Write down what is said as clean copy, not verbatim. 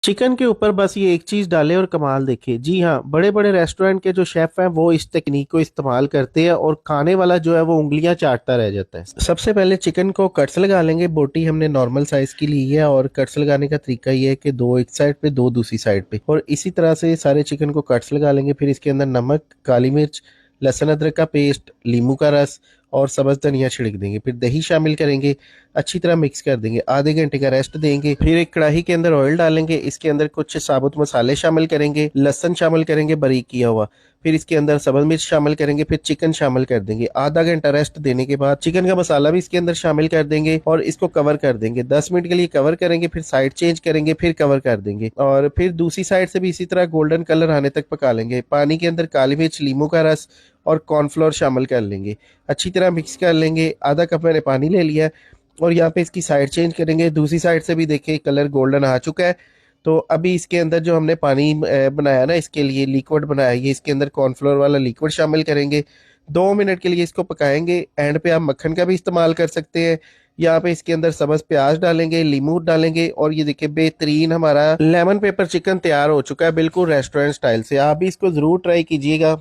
Chicken के ऊपर बस ये एक चीज डालें और कमाल देखें। जी हाँ, बड़े बड़े रेस्टोरेंट के जो शेफ हैं वो इस टेक्निक को इस्तेमाल करते हैं और खाने वाला जो है वो उंगलियां चाटता रह जाता है। सबसे पहले चिकन को कट्स लगा लेंगे। बोटी हमने नॉर्मल साइज की ली है और कट्स लगाने का तरीका ये है कि दो एक साइड पे दो दूसरी साइड पे, और इसी तरह से सारे चिकन को कट्स लगा लेंगे। फिर इसके अंदर नमक, काली मिर्च, लहसुन अदरक का पेस्ट, नींबू का रस और सब्ज धनिया छिड़क देंगे। फिर दही शामिल करेंगे, अच्छी तरह मिक्स कर देंगे, आधे घंटे का रेस्ट देंगे। फिर एक कढ़ाई के अंदर ऑयल डालेंगे, इसके अंदर कुछ साबुत मसाले शामिल करेंगे, लहसुन शामिल करेंगे बारीक किया हुआ, फिर इसके अंदर सब्ज मिर्च शामिल करेंगे, फिर चिकन शामिल कर देंगे। आधा घंटा रेस्ट देने के बाद चिकन का मसाला भी इसके अंदर शामिल कर देंगे और इसको कवर कर देंगे। 10 मिनट के लिए कवर करेंगे, फिर साइड चेंज करेंगे, फिर कवर कर देंगे और फिर दूसरी साइड से भी इसी तरह गोल्डन कलर आने तक पका लेंगे। पानी के अंदर काली मिर्च, नींबू का रस और कॉर्नफ्लोर शामिल कर लेंगे, अच्छी तरह मिक्स कर लेंगे। आधा कप मैंने पानी ले लिया है और यहाँ पे इसकी साइड चेंज करेंगे। दूसरी साइड से भी देखिए कलर गोल्डन आ चुका है। तो अभी इसके अंदर जो हमने पानी बनाया ना, इसके लिए लिक्विड बनाया, ये इसके अंदर कॉर्नफ्लोर वाला लिक्विड शामिल करेंगे। 2 मिनट के लिए इसको पकाएंगे। एंड पे आप मक्खन का भी इस्तेमाल कर सकते हैं। यहाँ पे इसके अंदर सब्ज प्याज डालेंगे, लीमू डालेंगे और ये देखिए बेहतरीन हमारा लेमन पेपर चिकन तैयार हो चुका है, बिल्कुल रेस्टोरेंट स्टाइल से। आप भी इसको जरूर ट्राई कीजिएगा।